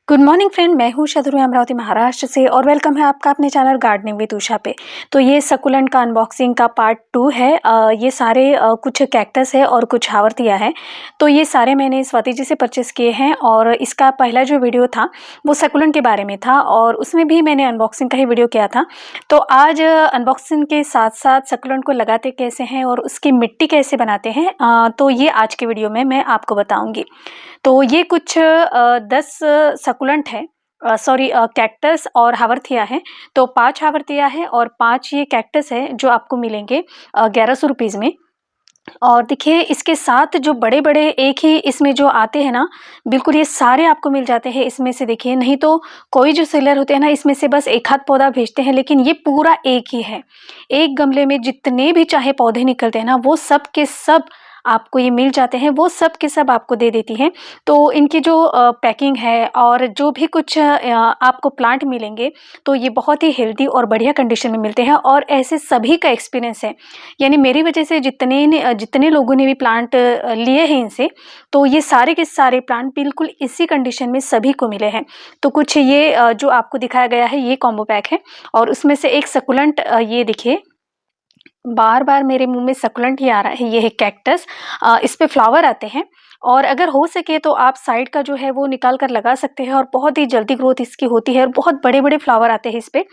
Good morning friend, मैं हूँ शत्रुघ्न अमरावती महाराष्ट्र से और वेलकम है आपका अपने चैनल गार्डनिंग विद उषा पे। तो ये सकुलेंट का अनबॉक्सिंग का पार्ट 2 है। ये सारे कुछ कैक्टस है और कुछ हावरतिया है। तो ये सारे मैंने स्वाति जी से परचेस किए हैं और इसका पहला जो वीडियो था वो सकुलेंट के बारे में था और उसमें भी मैंने अनबॉक्सिंग का ही वीडियो किया था। तो आज अनबॉक्सिंग के साथ साथ सकुलेंट को लगाते कैसे हैं और उसकी मिट्टी कैसे बनाते हैं, तो ये आज के वीडियो में मैं आपको बताऊँगी। तो ये कुछ 10 सकुलेंट है, सॉरी कैक्टस और हावरथिया है। तो 5 हावरथिया है और 5 ये कैक्टस है जो आपको मिलेंगे 1100 रुपीज़ में। और देखिए इसके साथ जो बड़े-बड़े एक ही इसमें जो आते हैं ना, बिल्कुल ये सारे आपको मिल जाते हैं इसमें से। देखिए नहीं तो कोई जो सेलर होते हैं ना, इसमें से बस एक आध पौधा भेजते हैं, लेकिन ये पूरा एक ही है। एक गमले में जितने भी चाहे पौधे निकलते हैं ना, वो सब के सब आपको ये मिल जाते हैं, वो सब के सब आपको दे देती हैं। तो इनकी जो पैकिंग है और जो भी कुछ आपको प्लांट मिलेंगे, तो ये बहुत ही हेल्दी और बढ़िया कंडीशन में मिलते हैं और ऐसे सभी का एक्सपीरियंस है। यानी मेरी वजह से जितने लोगों ने भी प्लांट लिए हैं इनसे, तो ये सारे के सारे प्लांट बिल्कुल इसी कंडीशन में सभी को मिले हैं। तो कुछ ये जो आपको दिखाया गया है ये कॉम्बो पैक है और उसमें से एक सकुलेंट, ये देखिए बार-बार मेरे मुँह में सकुलेंट ही आ रहा है, ये है कैक्टस। इस पे फ्लावर आते हैं और अगर हो सके तो आप साइड का जो है वो निकाल कर लगा सकते हैं और बहुत ही जल्दी ग्रोथ इसकी होती है और बहुत बड़े-बड़े फ्लावर आते हैं इस पे।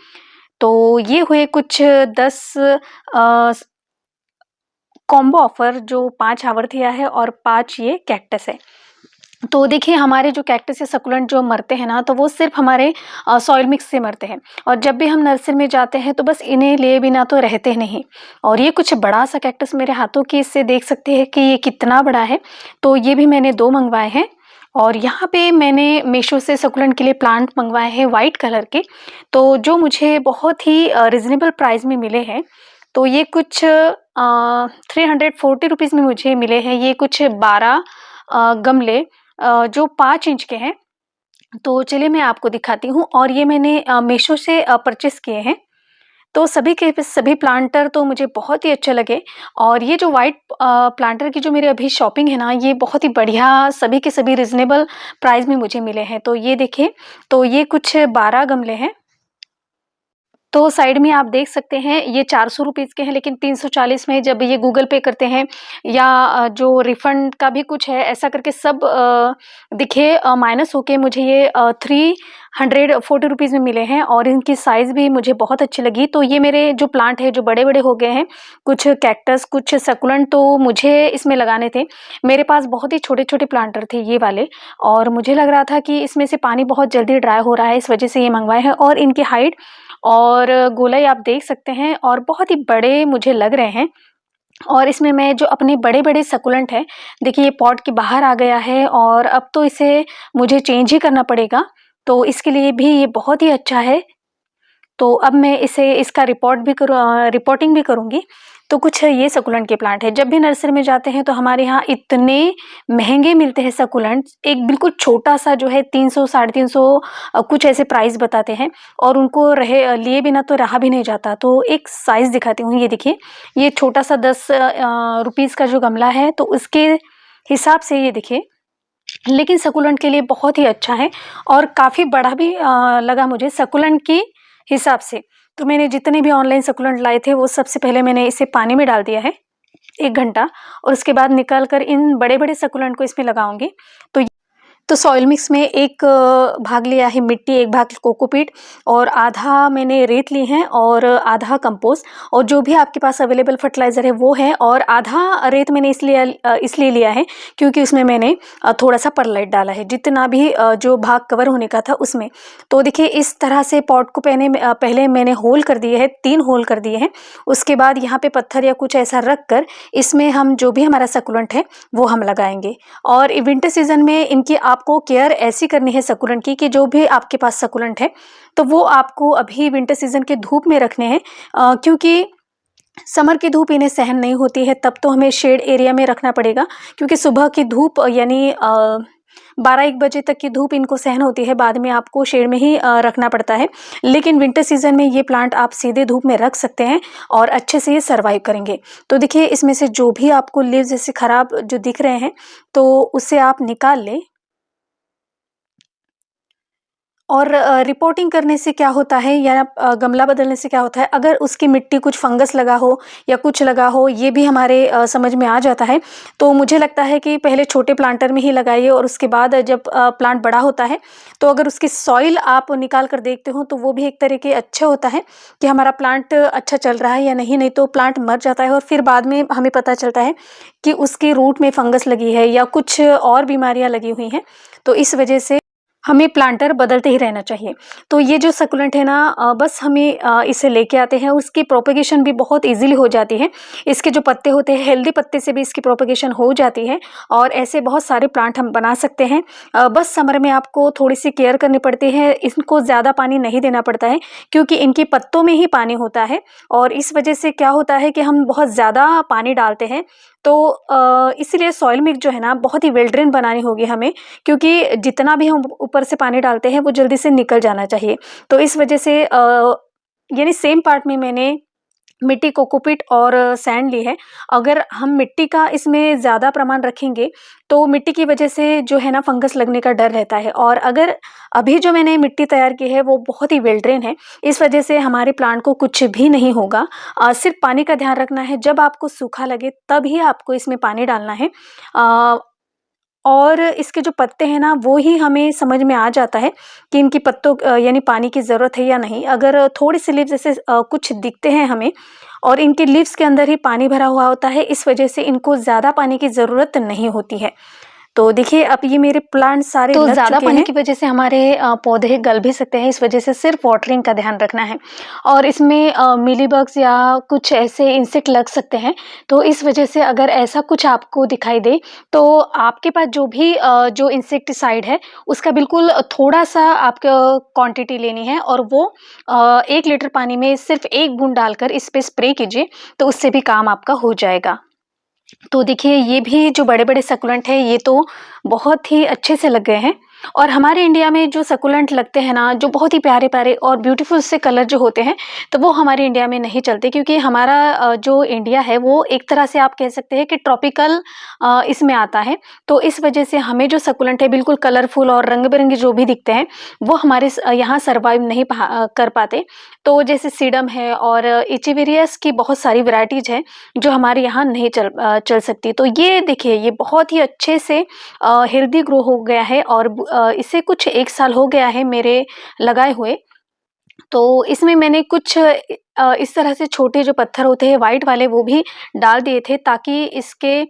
तो ये हुए कुछ 10 अ, कॉम्बो ऑफर जो 5 हावरथिया है और 5 ये कैक्टस है। तो देखिए हमारे जो कैक्टस या सकुलेंट जो मरते हैं ना, तो वो सिर्फ हमारे सॉइल मिक्स से मरते हैं और जब भी हम नर्सरी में जाते हैं तो बस इन्हें लिए बिना तो रहते नहीं। और ये कुछ बड़ा सा कैक्टस मेरे हाथों की, इससे देख सकते हैं कि ये कितना बड़ा है। तो ये भी मैंने 2 मंगवाए हैं और यहाँ पे मैंने मीशो से सकुलेंट के लिए प्लांट मंगवाए हैं वाइट कलर के, तो जो मुझे बहुत ही रिजनेबल प्राइस में मिले हैं। तो ये कुछ 340 रुपीज़ में मुझे मिले हैं। ये कुछ 12 गमले जो 5 इंच के हैं। तो चलिए मैं आपको दिखाती हूँ और ये मैंने मीशो से परचेस किए हैं। तो सभी के सभी प्लांटर तो मुझे बहुत ही अच्छे लगे और ये जो व्हाइट प्लांटर की जो मेरी अभी शॉपिंग है ना, ये बहुत ही बढ़िया सभी के सभी रिजनेबल प्राइस में मुझे मिले हैं। तो ये देखिए, तो ये कुछ 12 गमले हैं। तो साइड में आप देख सकते हैं ये 400 रुपीज़ के हैं, लेकिन 340 में जब ये गूगल पे करते हैं या जो रिफंड का भी कुछ है, ऐसा करके सब दिखे माइनस होके मुझे ये 340 रुपीज़ में मिले हैं और इनकी साइज़ भी मुझे बहुत अच्छी लगी। तो ये मेरे जो प्लांट है जो बड़े-बड़े हो गए हैं, कुछ कैक्टस कुछ सकुलेंट तो मुझे इसमें लगाने थे। मेरे पास बहुत ही छोटे-छोटे प्लांटर थे ये वाले और मुझे लग रहा था कि इसमें से पानी बहुत जल्दी ड्राई हो रहा है, इस वजह से ये मंगवाए हैं। और इनकी हाइट और गोलाई आप देख सकते हैं और बहुत ही बड़े मुझे लग रहे हैं। और इसमें मैं जो अपने बड़े-बड़े सकुलेंट हैं, देखिए ये पॉट के बाहर आ गया है और अब तो इसे मुझे चेंज ही करना पड़ेगा। तो इसके लिए भी ये बहुत ही अच्छा है। तो अब मैं इसे इसका रिपोर्टिंग भी करूँगी। तो कुछ ये सकुलेंट के प्लांट हैं। जब भी नर्सरी में जाते हैं तो हमारे यहाँ इतने महँगे मिलते हैं सकुलेंट्स, एक बिल्कुल छोटा-सा जो है 300 साढ़े 300 कुछ ऐसे प्राइस बताते हैं और उनको लिए बिना तो रहा भी नहीं जाता। तो एक साइज़ दिखाती हूँ, ये देखिए, ये छोटा-सा 10 रुपीज़ का जो गमला है, तो उसके हिसाब से ये देखिए, लेकिन सकुलेंट के लिए बहुत ही अच्छा है और काफ़ी बड़ा भी लगा मुझे सकुलेंट की हिसाब से। तो मैंने जितने भी ऑनलाइन सकुलेंट लाए थे, वो सबसे पहले मैंने इसे पानी में डाल दिया है 1 घंटा और उसके बाद निकाल कर इन बड़े-बड़े सकुलेंट को इसमें लगाऊँगी। तो सॉइल मिक्स में एक भाग लिया है मिट्टी, एक भाग कोकोपीट और आधा मैंने रेत ली है और आधा कंपोस्ट और जो भी आपके पास अवेलेबल फर्टिलाइज़र है वो है। और आधा रेत मैंने इसलिए लिया है क्योंकि उसमें मैंने थोड़ा-सा परलाइट डाला है, जितना भी जो भाग कवर होने का था उसमें। तो देखिए इस तरह से पॉट को पहले मैंने होल कर दिए हैं, 3 होल कर दिए हैं। उसके बाद यहाँ पे पत्थर या कुछ ऐसा रख कर इसमें हम जो भी हमारा सकुलेंट है वो हम लगाएँगे। और विंटर सीज़न में इनकी आपको केयर ऐसी करनी है सकुलेंट की कि जो भी आपके पास सकुलेंट है, तो वो आपको अभी विंटर सीज़न के धूप में रखने हैं, क्योंकि समर की धूप इन्हें सहन नहीं होती है। तब तो हमें शेड एरिया में रखना पड़ेगा क्योंकि सुबह की धूप यानी 12-1 बजे तक की धूप इनको सहन होती है, बाद में आपको शेड में ही रखना पड़ता है। लेकिन विंटर सीज़न में ये प्लांट आप सीधे धूप में रख सकते हैं और अच्छे से ये सर्वाइव करेंगे। तो देखिए इसमें से जो भी आपको लीव्स जैसे ख़राब जो दिख रहे हैं, तो उसे आप निकाल लें। और रिपोर्टिंग करने से क्या होता है या गमला बदलने से क्या होता है, अगर उसकी मिट्टी कुछ फंगस लगा हो या कुछ लगा हो, ये भी हमारे समझ में आ जाता है। तो मुझे लगता है कि पहले छोटे प्लांटर में ही लगाइए और उसके बाद जब प्लांट बड़ा होता है तो अगर उसकी सॉइल आप निकाल कर देखते हो तो वो भी एक तरह के अच्छा होता है कि हमारा प्लांट अच्छा चल रहा है या नहीं। नहीं तो प्लांट मर जाता है और फिर बाद में हमें पता चलता है कि उसकी रूट में फंगस लगी है या कुछ और बीमारियां लगी हुई हैं। तो इस वजह से हमें प्लांटर बदलते ही रहना चाहिए। तो ये जो सकुलेंट है ना, बस हमें इसे लेके आते हैं, उसकी प्रोपेगेशन भी बहुत ईज़िली हो जाती है। इसके जो पत्ते होते हैं, हेल्दी पत्ते से भी इसकी प्रोपेगेशन हो जाती है और ऐसे बहुत सारे प्लांट हम बना सकते हैं। बस समर में आपको थोड़ी-सी केयर करनी पड़ती है, इनको ज़्यादा पानी नहीं देना पड़ता है क्योंकि इनके पत्तों में ही पानी होता है और इस वजह से क्या होता है कि हम बहुत ज़्यादा पानी डालते हैं। तो इसीलिए सॉइल मिक्स जो है ना, बहुत ही वेल ड्रेन बनानी होगी हमें, क्योंकि जितना भी हम ऊपर से पानी डालते हैं वो जल्दी से निकल जाना चाहिए। तो इस वजह से यानी सेम पार्ट में मैंने मिट्टी, कोकोपीट और सैंड ली है। अगर हम मिट्टी का इसमें ज़्यादा प्रमाण रखेंगे तो मिट्टी की वजह से जो है ना फंगस लगने का डर रहता है और अगर अभी जो मैंने मिट्टी तैयार की है वो बहुत ही वेल ड्रेन है, इस वजह से हमारे प्लांट को कुछ भी नहीं होगा। सिर्फ पानी का ध्यान रखना है, जब आपको सूखा लगे तभी आपको इसमें पानी डालना है। अ, और इसके जो पत्ते हैं ना, वो ही हमें समझ में आ जाता है कि इनकी पत्तों यानी पानी की ज़रूरत है या नहीं। अगर थोड़ी-सी लीव्स जैसे कुछ दिखते हैं हमें और इनके लीव्स के अंदर ही पानी भरा हुआ होता है, इस वजह से इनको ज़्यादा पानी की ज़रूरत नहीं होती है। तो देखिए अब ये मेरे प्लांट सारे तो लग ज़्यादा चुके पानी हैं। की वजह से हमारे पौधे गल भी सकते हैं, इस वजह से सिर्फ वाटरिंग का ध्यान रखना है। और इसमें मिलीबग्स या कुछ ऐसे इंसेक्ट लग सकते हैं, तो इस वजह से अगर ऐसा कुछ आपको दिखाई दे, तो आपके पास जो भी जो इंसेक्टिसाइड है, उसका बिल्कुल थोड़ा-सा आपको क्वांटिटी लेनी है और वो 1 लीटर पानी में सिर्फ 1 बूँद डालकर इस पे स्प्रे कीजिए, तो उससे भी काम आपका हो जाएगा। तो देखिए ये भी जो बड़े-बड़े सकुलेंट हैं, ये तो बहुत ही अच्छे से लग गए हैं और हमारे इंडिया में जो सकुलेंट लगते हैं ना, जो बहुत ही प्यारे-प्यारे और ब्यूटीफुल से कलर जो होते हैं, तो वो हमारे इंडिया में नहीं चलते क्योंकि हमारा जो इंडिया है वो एक तरह से आप कह सकते हैं कि ट्रॉपिकल इसमें आता है। तो इस वजह से हमें जो सकुलेंट है बिल्कुल कलरफुल और रंग-बिरंगे जो भी दिखते हैं, वो हमारे यहाँ सर्वाइव नहीं कर पाते। तो जैसे सीडम है और एचेवेरियस की बहुत सारी वैराइटीज़ हैं, जो हमारे यहाँ नहीं चल सकती। तो ये देखिए ये बहुत ही अच्छे से हेल्दी ग्रो हो गया है और इसे कुछ 1 साल हो गया है मेरे लगाए हुए। तो इसमें मैंने कुछ इस तरह से छोटे जो पत्थर होते हैं व्हाइट वाले वो भी डाल दिए थे ताकि इसके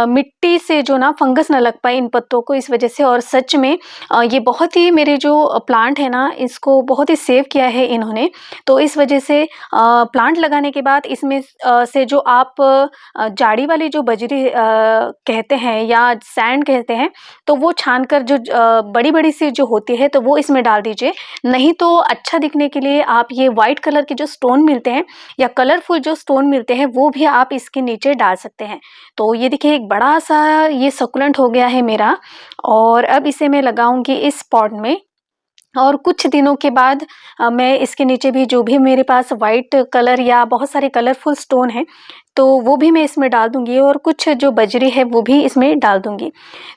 मिट्टी से जो ना फंगस ना लग पाए इन पत्तों को, इस वजह से। और सच में ये बहुत ही मेरे जो प्लांट है ना इसको बहुत ही सेव किया है इन्होंने। तो इस वजह से प्लांट लगाने के बाद इसमें से जो आप जाड़ी वाली जो बजरी कहते हैं या सैंड कहते हैं, तो वो छान कर जो बड़ी-बड़ी सी जो होती है तो वो इसमें डाल दीजिए। नहीं तो अच्छा दिखने के लिए आप ये व्हाइट कलर के जो स्टोन मिलते हैं या कलरफुल जो स्टोन मिलते हैं वो भी आप इसके नीचे डाल सकते हैं। तो ये देखिए एक बड़ा-सा ये सकुलेंट हो गया है मेरा और अब इसे मैं लगाऊँगी इस पॉट में और कुछ दिनों के बाद मैं इसके नीचे भी जो भी मेरे पास व्हाइट कलर या बहुत सारे कलरफुल स्टोन हैं, तो वो भी मैं इसमें डाल दूँगी और कुछ जो बजरी है वो भी इसमें डाल दूँगी।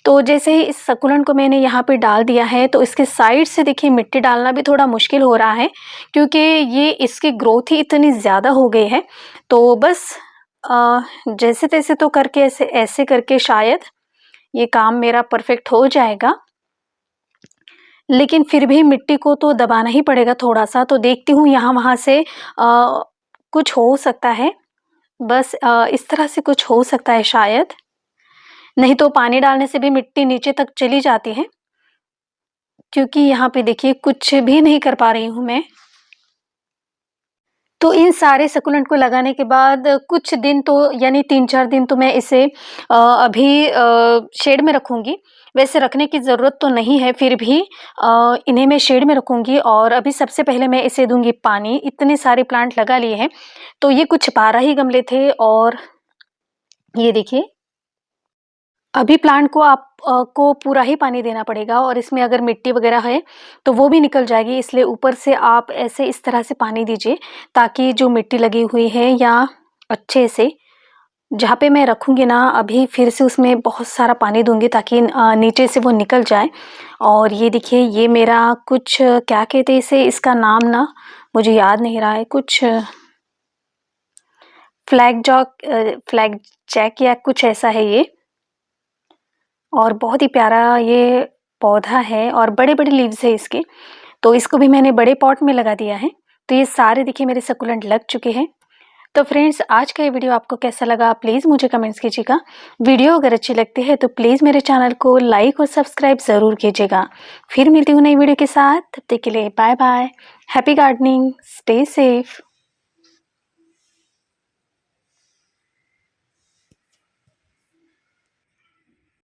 तो जैसे ही इस सकुलेंट को मैंने यहाँ पे डाल दिया है तो इसके साइड से देखिए मिट्टी डालना भी थोड़ा मुश्किल हो रहा है क्योंकि ये इसकी ग्रोथ ही इतनी ज़्यादा हो गई है। तो बस जैसे-तैसे तो करके ऐसे ऐसे करके शायद ये काम मेरा परफेक्ट हो जाएगा। लेकिन फिर भी मिट्टी को तो दबाना ही पड़ेगा थोड़ा-सा, तो देखती हूँ यहाँ-वहाँ से कुछ हो सकता है। बस इस तरह से कुछ हो सकता है शायद, नहीं तो पानी डालने से भी मिट्टी नीचे तक चली जाती है, क्योंकि यहाँ पे देखिए कुछ भी नहीं कर पा रही हूँ मैं। तो इन सारे सकुलेंट को लगाने के बाद कुछ दिन तो यानी 3-4 दिन तो मैं इसे अभी शेड में रखूँगी। वैसे रखने की ज़रूरत तो नहीं है, फिर भी इन्हें मैं शेड में रखूँगी और अभी सबसे पहले मैं इसे दूँगी पानी। इतने सारे प्लांट लगा लिए हैं, तो ये कुछ 12 ही गमले थे और ये देखिए अभी प्लांट को को पूरा ही पानी देना पड़ेगा और इसमें अगर मिट्टी वगैरह है तो वो भी निकल जाएगी, इसलिए ऊपर से आप ऐसे इस तरह से पानी दीजिए ताकि जो मिट्टी लगी हुई है या अच्छे से जहाँ पे मैं रखूँगी ना अभी फिर से उसमें बहुत सारा पानी दूँगी ताकि नीचे से वो निकल जाए। और ये देखिए ये मेरा कुछ क्या कहते हैं इसे, इसका नाम ना मुझे याद नहीं रहा है, कुछ फ्लैग जैक या कुछ ऐसा है ये। और बहुत ही प्यारा ये पौधा है और बड़े-बड़े लीव्स है इसके। तो इसको भी मैंने बड़े पॉट में लगा दिया है। तो ये सारे देखिए मेरे सकुलेंट लग चुके हैं। तो फ्रेंड्स आज का ये वीडियो आपको कैसा लगा प्लीज़ मुझे कमेंट्स कीजिएगा। वीडियो अगर अच्छी लगती है तो प्लीज़ मेरे चैनल को लाइक और सब्सक्राइब ज़रूर कीजिएगा। फिर मिलती हूँ नई वीडियो के साथ, तब तक के लिए bye bye. Happy gardening, stay safe.